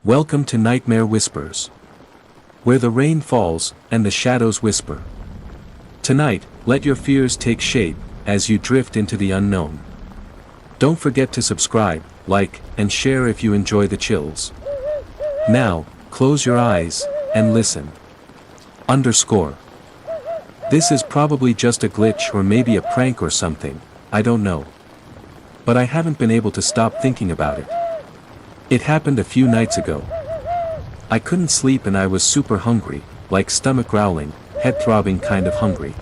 Welcome to Nightmare Whispers, where the rain falls and the shadows whisper. Tonight, let your fears take shape as you drift into the unknown. Don't forget to subscribe, like, and share if you enjoy the chills. Now, close your eyes and listen. This is probably just a glitch or maybe a prank or something, I don't know. But I haven't been able to stop thinking about it. It happened a few nights ago. I couldn't sleep and I was super hungry, like stomach growling, head throbbing kind of hungry.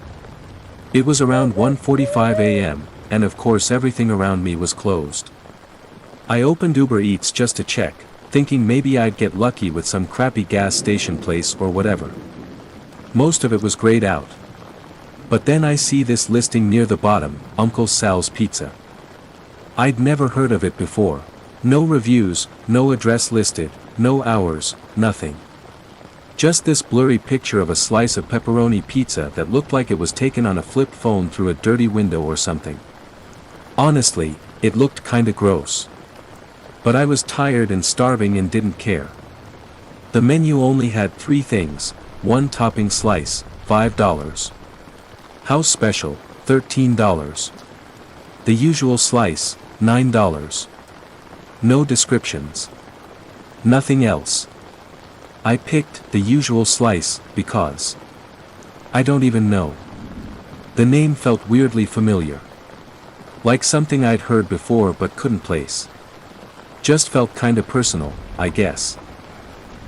It was around 1:45 a.m., and of course everything around me was closed. I opened Uber Eats just to check, thinking maybe I'd get lucky with some crappy gas station place or whatever. Most of it was grayed out. But then I see this listing near the bottom, Uncle Sal's Pizza. I'd never heard of it before. No reviews, no address listed, no hours, nothing. Just this blurry picture of a slice of pepperoni pizza that looked like it was taken on a flip phone through a dirty window or something. Honestly, it looked kinda gross. But I was tired and starving and didn't care. The menu only had 3 things: 1 topping slice, $5. House special, $13. The usual slice, $9. No descriptions. Nothing else. I picked the usual slice because I don't even know. The name felt weirdly familiar. Like something I'd heard before but couldn't place. Just felt kinda personal, I guess.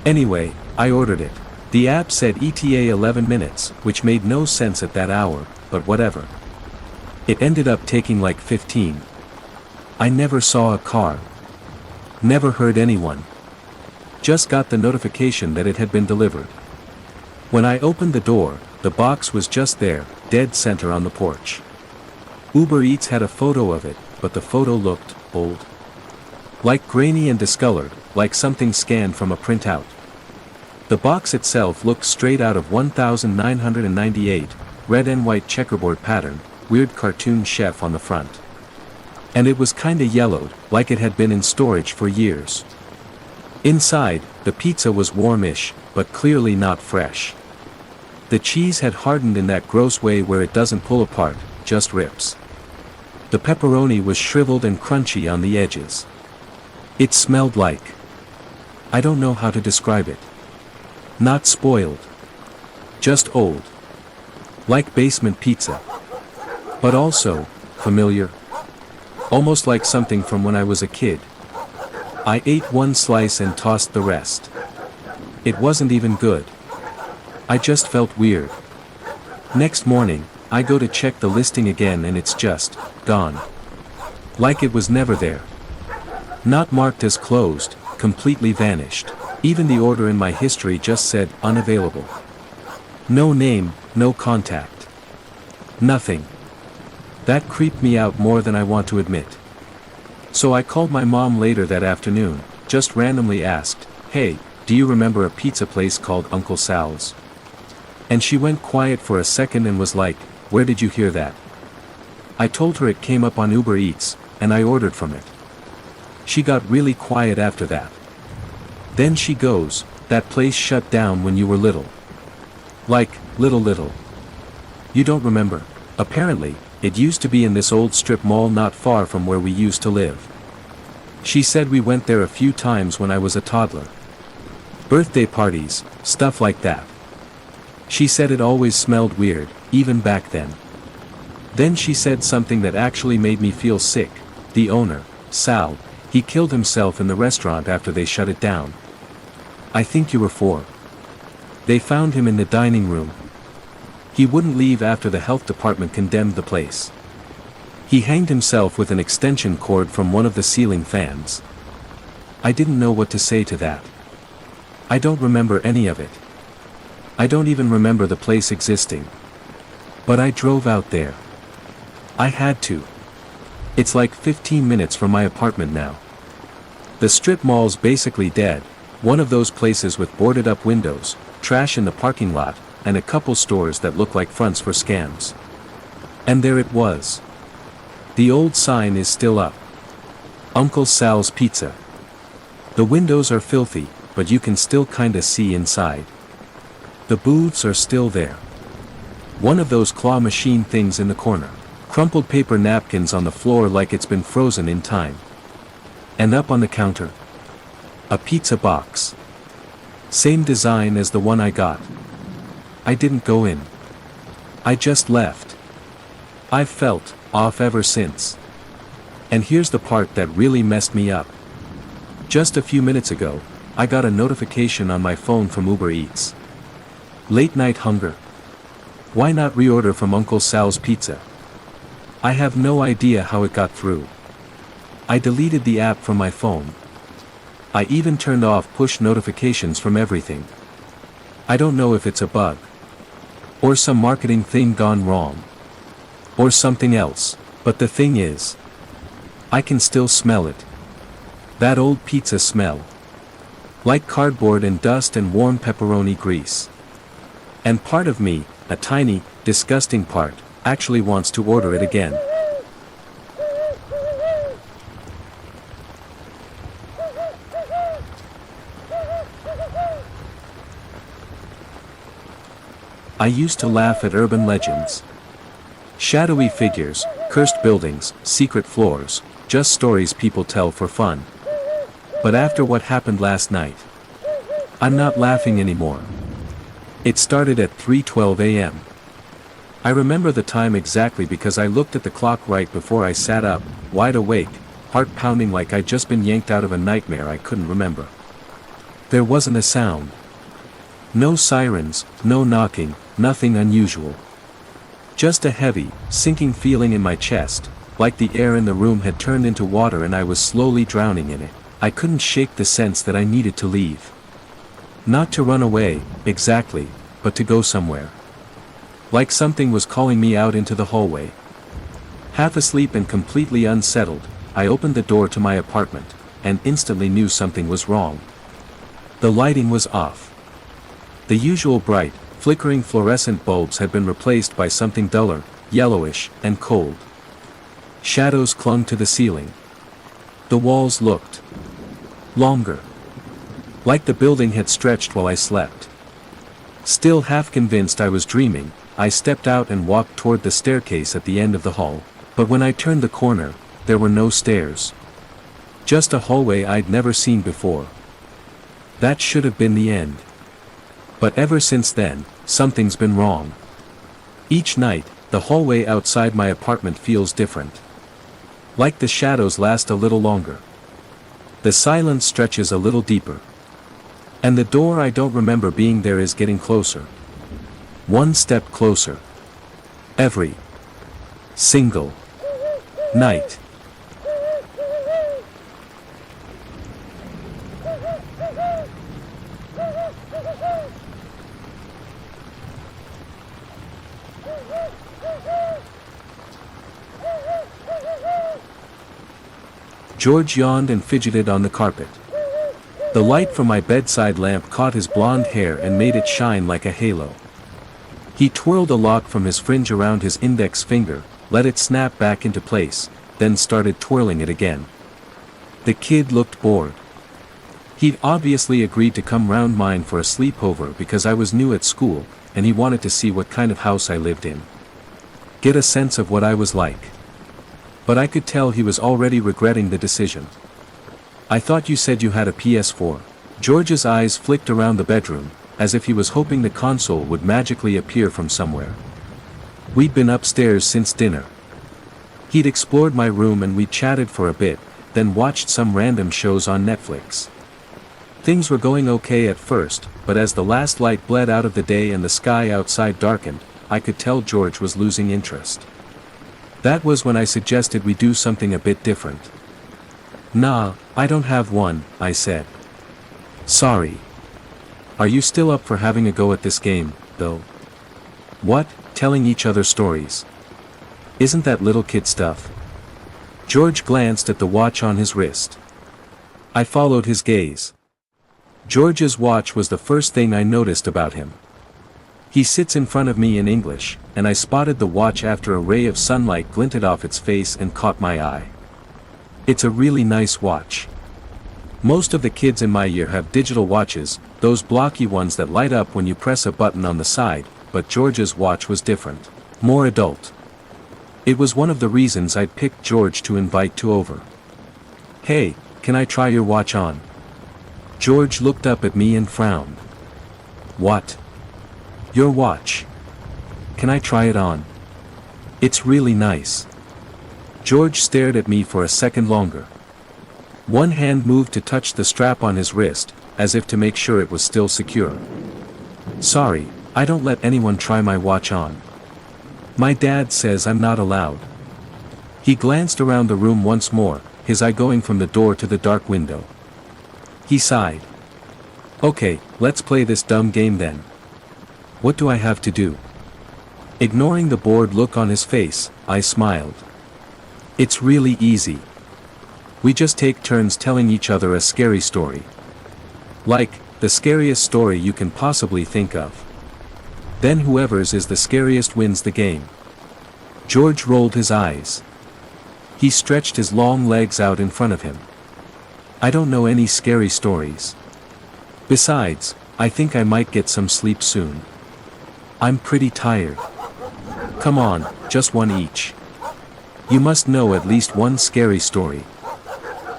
Anyway, I ordered it. The app said ETA 11 minutes, which made no sense at that hour, but whatever. It ended up taking like 15. I never saw a car. Never heard anyone. Just got the notification that it had been delivered. When I opened the door, the box was just there, dead center on the porch. Uber Eats had a photo of it, but the photo looked old. Like grainy and discolored, like something scanned from a printout. The box itself looked straight out of 1998, red and white checkerboard pattern, weird cartoon chef on the front. And it was kinda yellowed, like it had been in storage for years. Inside, the pizza was warmish, but clearly not fresh. The cheese had hardened in that gross way where it doesn't pull apart, just rips. The pepperoni was shriveled and crunchy on the edges. It smelled like, I don't know how to describe it. Not spoiled. Just old. Like basement pizza. But also, familiar. Almost like something from when I was a kid. I ate 1 slice and tossed the rest. It wasn't even good. I just felt weird. Next morning, I go to check the listing again and it's just gone. Like it was never there. Not marked as closed, completely vanished. Even the order in my history just said unavailable. No name, no contact. Nothing. That creeped me out more than I want to admit. So I called my mom later that afternoon, just randomly asked, "Hey, do you remember a pizza place called Uncle Sal's?" And she went quiet for a second and was like, "Where did you hear that?" I told her it came up on Uber Eats, and I ordered from it. She got really quiet after that. Then she goes, "That place shut down when you were little." Like, little. You don't remember? Apparently, it used to be in this old strip mall not far from where we used to live. She said we went there a few times when I was a toddler. Birthday parties, stuff like that. She said it always smelled weird, even back then. Then she said something that actually made me feel sick. The owner, Sal, he killed himself in the restaurant after they shut it down. I think you were 4. They found him in the dining room. He wouldn't leave after the health department condemned the place. He hanged himself with an extension cord from one of the ceiling fans. I didn't know what to say to that. I don't remember any of it. I don't even remember the place existing. But I drove out there. I had to. It's like 15 minutes from my apartment now. The strip mall's basically dead, one of those places with boarded up windows, trash in the parking lot, and a couple stores that look like fronts for scams. And there it was. The old sign is still up. Uncle Sal's Pizza. The windows are filthy, but you can still kinda see inside. The booths are still there. One of those claw machine things in the corner. Crumpled paper napkins on the floor like it's been frozen in time. And up on the counter, a pizza box. Same design as the one I got. I didn't go in. I just left. I've felt off ever since. And here's the part that really messed me up. Just a few minutes ago, I got a notification on my phone from Uber Eats. Late night hunger. Why not reorder from Uncle Sal's Pizza? I have no idea how it got through. I deleted the app from my phone. I even turned off push notifications from everything. I don't know if it's a bug. Or some marketing thing gone wrong. Or something else, but the thing is, I can still smell it. That old pizza smell. Like cardboard and dust and warm pepperoni grease. And part of me, a tiny, disgusting part, actually wants to order it again. I used to laugh at urban legends. Shadowy figures, cursed buildings, secret floors, just stories people tell for fun. But after what happened last night, I'm not laughing anymore. It started at 3:12 a.m. I remember the time exactly because I looked at the clock right before I sat up, wide awake, heart pounding like I'd just been yanked out of a nightmare I couldn't remember. There wasn't a sound. No sirens, no knocking, nothing unusual. Just a heavy, sinking feeling in my chest, like the air in the room had turned into water and I was slowly drowning in it. I couldn't shake the sense that I needed to leave. Not to run away, exactly, but to go somewhere. Like something was calling me out into the hallway. Half asleep and completely unsettled, I opened the door to my apartment, and instantly knew something was wrong. The lighting was off. The usual bright, flickering fluorescent bulbs had been replaced by something duller, yellowish, and cold. Shadows clung to the ceiling. The walls looked longer. Like the building had stretched while I slept. Still half convinced I was dreaming, I stepped out and walked toward the staircase at the end of the hall, but when I turned the corner, there were no stairs. Just a hallway I'd never seen before. That should have been the end. But ever since then, something's been wrong. Each night, the hallway outside my apartment feels different. Like the shadows last a little longer. The silence stretches a little deeper. And the door I don't remember being there is getting closer. One step closer. Every single night. George yawned and fidgeted on the carpet. The light from my bedside lamp caught his blonde hair and made it shine like a halo. He twirled a lock from his fringe around his index finger, let it snap back into place, then started twirling it again. The kid looked bored. He'd obviously agreed to come round mine for a sleepover because I was new at school, and he wanted to see what kind of house I lived in. Get a sense of what I was like. But I could tell he was already regretting the decision. I thought you said you had a PS4. George's eyes flicked around the bedroom, as if he was hoping the console would magically appear from somewhere. We'd been upstairs since dinner. He'd explored my room and we'd chatted for a bit, then watched some random shows on Netflix. Things were going okay at first, but as the last light bled out of the day and the sky outside darkened, I could tell George was losing interest. That was when I suggested we do something a bit different. Nah, I don't have one, I said. Sorry. Are you still up for having a go at this game, though? What, telling each other stories? Isn't that little kid stuff? George glanced at the watch on his wrist. I followed his gaze. George's watch was the first thing I noticed about him. He sits in front of me in English, and I spotted the watch after a ray of sunlight glinted off its face and caught my eye. It's a really nice watch. Most of the kids in my year have digital watches, those blocky ones that light up when you press a button on the side, but George's watch was different. More adult. It was one of the reasons I'd picked George to invite to over. "Hey, can I try your watch on?" George looked up at me and frowned. "What? Your watch? Can I try it on? It's really nice." George stared at me for a second longer. One hand moved to touch the strap on his wrist, as if to make sure it was still secure. "Sorry, I don't let anyone try my watch on. My dad says I'm not allowed." He glanced around the room once more, his eye going from the door to the dark window. He sighed. "Okay, let's play this dumb game then. What do I have to do?" Ignoring the bored look on his face, I smiled. "It's really easy. We just take turns telling each other a scary story. Like, the scariest story you can possibly think of. Then whoever's is the scariest wins the game." George rolled his eyes. He stretched his long legs out in front of him. "I don't know any scary stories. Besides, I think I might get some sleep soon. I'm pretty tired. Come on, just one each. You must know at least one scary story."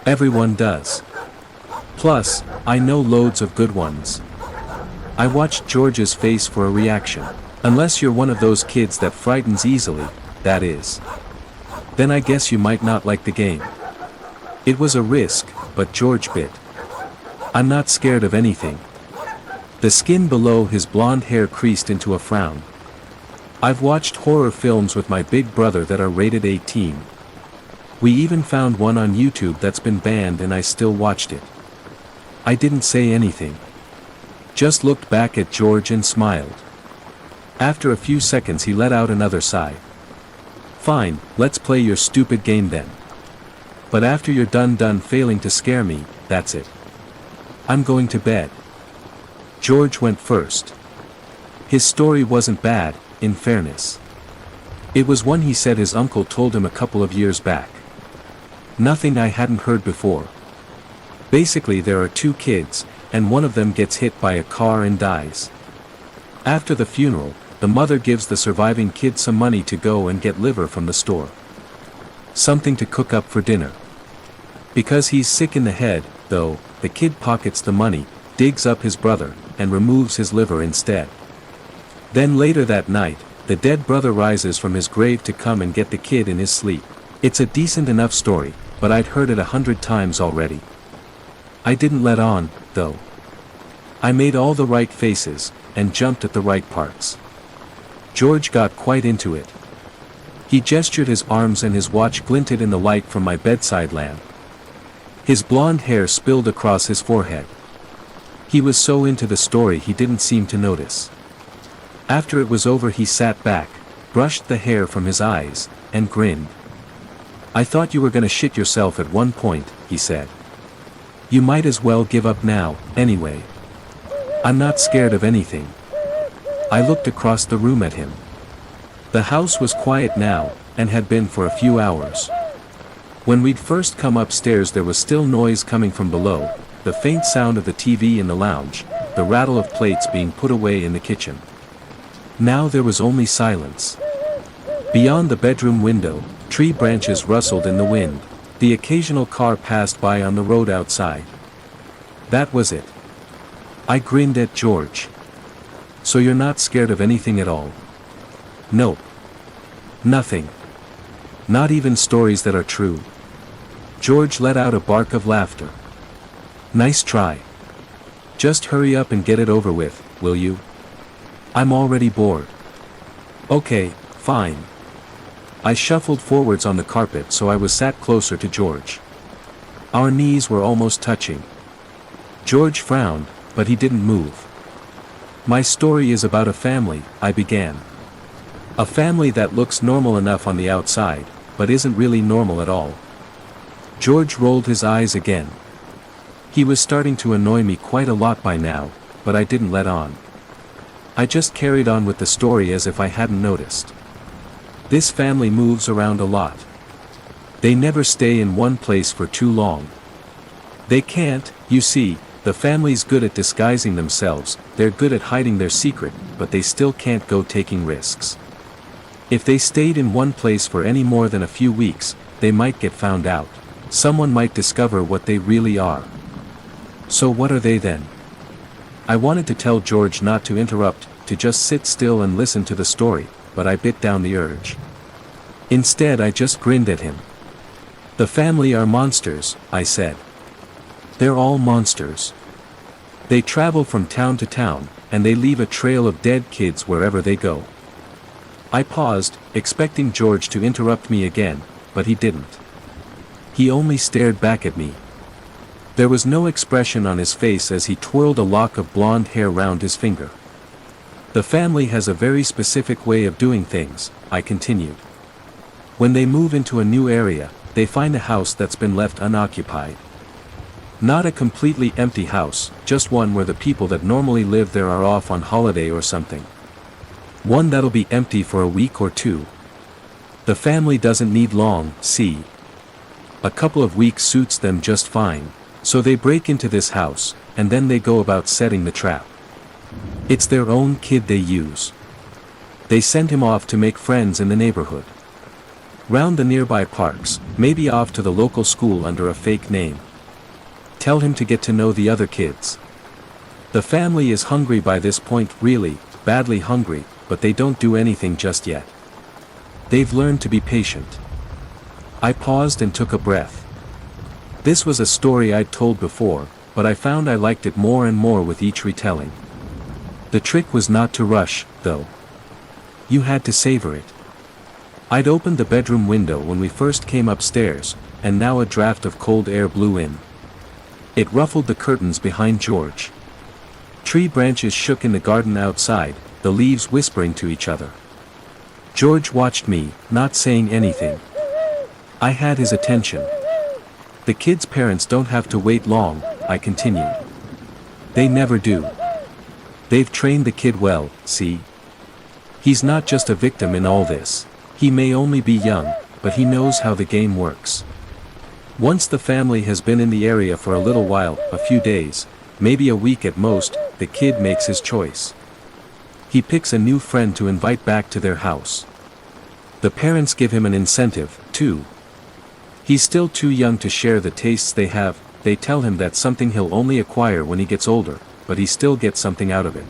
"Everyone does. Plus, I know loads of good ones." I watched George's face for a reaction. "Unless you're one of those kids that frightens easily, that is. Then I guess you might not like the game." It was a risk, but George bit. "I'm not scared of anything." The skin below his blonde hair creased into a frown. "I've watched horror films with my big brother that are rated 18. We even found one on YouTube that's been banned and I still watched it." I didn't say anything. Just looked back at George and smiled. After a few seconds he let out another sigh. "Fine, let's play your stupid game then. But after you're done failing to scare me, that's it. I'm going to bed." George went first. His story wasn't bad, in fairness. It was one he said his uncle told him a couple of years back. Nothing I hadn't heard before. Basically there are two kids, and one of them gets hit by a car and dies. After the funeral, the mother gives the surviving kid some money to go and get liver from the store. Something to cook up for dinner. Because he's sick in the head, though, the kid pockets the money, digs up his brother, and removes his liver instead. Then later that night, the dead brother rises from his grave to come and get the kid in his sleep. It's a decent enough story, but I'd heard it 100 times already. I didn't let on, though. I made all the right faces, and jumped at the right parts. George got quite into it. He gestured his arms and his watch glinted in the light from my bedside lamp. His blonde hair spilled across his forehead. He was so into the story he didn't seem to notice. After it was over he sat back, brushed the hair from his eyes, and grinned. "I thought you were gonna shit yourself at one point," he said. "You might as well give up now, anyway. I'm not scared of anything." I looked across the room at him. The house was quiet now, and had been for a few hours. When we'd first come upstairs there was still noise coming from below, the faint sound of the TV in the lounge, the rattle of plates being put away in the kitchen. Now there was only silence. Beyond the bedroom window, tree branches rustled in the wind. The occasional car passed by on the road outside. That was it. I grinned at George. "So you're not scared of anything at all?" "Nope. Nothing. Not even stories that are true." George let out a bark of laughter. "Nice try. Just hurry up and get it over with, will you? I'm already bored." "Okay, fine." I shuffled forwards on the carpet so I was sat closer to George. Our knees were almost touching. George frowned, but he didn't move. "My story is about a family," I began. "A family that looks normal enough on the outside, but isn't really normal at all." George rolled his eyes again. He was starting to annoy me quite a lot by now, but I didn't let on. I just carried on with the story as if I hadn't noticed. This family moves around a lot. They never stay in one place for too long. They can't, you see, the family's good at disguising themselves, they're good at hiding their secret, but they still can't go taking risks. If they stayed in one place for any more than a few weeks, they might get found out. Someone might discover what they really are. So what are they then? I wanted to tell George not to interrupt, to just sit still and listen to the story, but I bit down the urge. Instead I just grinned at him. The family are monsters, I said. They're all monsters. They travel from town to town, and they leave a trail of dead kids wherever they go. I paused, expecting George to interrupt me again, but he didn't. He only stared back at me. There was no expression on his face as he twirled a lock of blonde hair round his finger. The family has a very specific way of doing things, I continued. When they move into a new area, they find a house that's been left unoccupied. Not a completely empty house, just one where the people that normally live there are off on holiday or something. One that'll be empty for a week or two. The family doesn't need long, see. A couple of weeks suits them just fine, so they break into this house, and then they go about setting the trap. It's their own kid they use. They send him off to make friends in the neighborhood. Round the nearby parks, maybe off to the local school under a fake name. Tell him to get to know the other kids. The family is hungry by this point, really, badly hungry, but they don't do anything just yet. They've learned to be patient. I paused and took a breath. This was a story I'd told before, but I found I liked it more and more with each retelling. The trick was not to rush, though. You had to savor it. I'd opened the bedroom window when we first came upstairs, and now a draft of cold air blew in. It ruffled the curtains behind George. Tree branches shook in the garden outside, the leaves whispering to each other. George watched me, not saying anything. I had his attention. The kid's parents don't have to wait long, I continued. They never do. They've trained the kid well, see? He's not just a victim in all this. He may only be young, but he knows how the game works. Once the family has been in the area for a little while, a few days, maybe a week at most, the kid makes his choice. He picks a new friend to invite back to their house. The parents give him an incentive, too. He's still too young to share the tastes they have, they tell him that's something he'll only acquire when he gets older, but he still gets something out of it.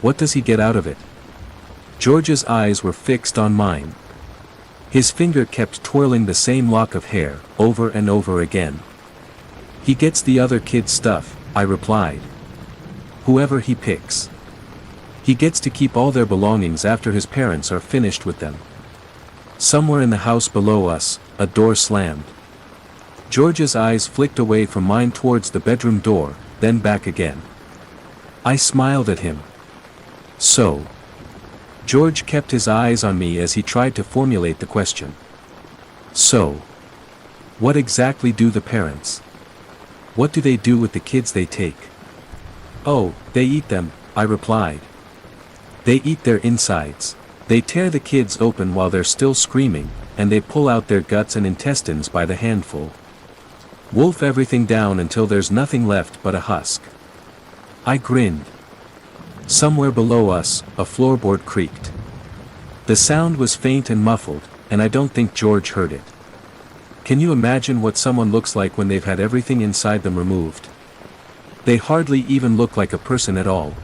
What does he get out of it? George's eyes were fixed on mine. His finger kept twirling the same lock of hair, over and over again. He gets the other kid's stuff, I replied. Whoever he picks. He gets to keep all their belongings after his parents are finished with them. Somewhere in the house below us, a door slammed. George's eyes flicked away from mine towards the bedroom door, then back again. I smiled at him. So. George kept his eyes on me as he tried to formulate the question. So. What exactly do the parents? What do they do with the kids they take? Oh, they eat them, I replied. They eat their insides. They tear the kids open while they're still screaming, and they pull out their guts and intestines by the handful. Wolf everything down until there's nothing left but a husk. I grinned. Somewhere below us, a floorboard creaked. The sound was faint and muffled, and I don't think George heard it. Can you imagine what someone looks like when they've had everything inside them removed? They hardly even look like a person at all.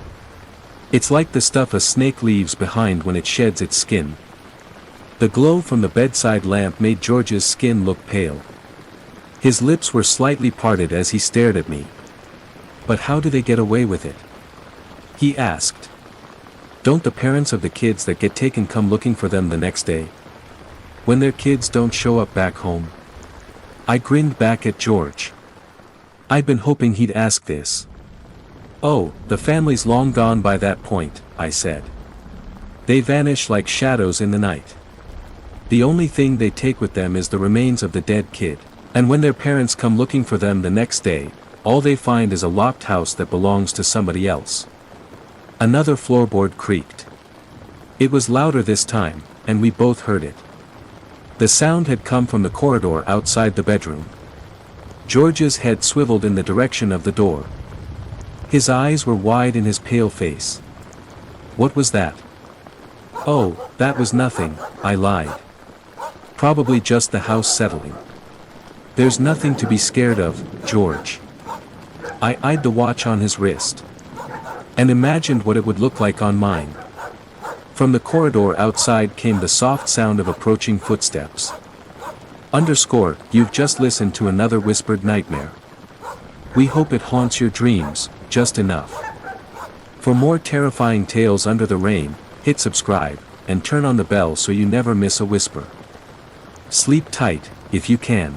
It's like the stuff a snake leaves behind when it sheds its skin. The glow from the bedside lamp made George's skin look pale. His lips were slightly parted as he stared at me. But how do they get away with it? He asked. Don't the parents of the kids that get taken come looking for them the next day? When their kids don't show up back home? I grinned back at George. I'd been hoping he'd ask this. Oh, the family's long gone by that point, I said. They vanish like shadows in the night. The only thing they take with them is the remains of the dead kid, and when their parents come looking for them the next day, all they find is a locked house that belongs to somebody else. Another floorboard creaked. It was louder this time, and we both heard it. The sound had come from the corridor outside the bedroom. George's head swiveled in the direction of the door. His eyes were wide in his pale face. What was that? Oh, that was nothing, I lied. Probably just the house settling. There's nothing to be scared of, George. I eyed the watch on his wrist. And imagined what it would look like on mine. From the corridor outside came the soft sound of approaching footsteps. You've just listened to another whispered nightmare. We hope it haunts your dreams, just enough. For more terrifying tales under the rain, hit subscribe, and turn on the bell so you never miss a whisper. Sleep tight, if you can.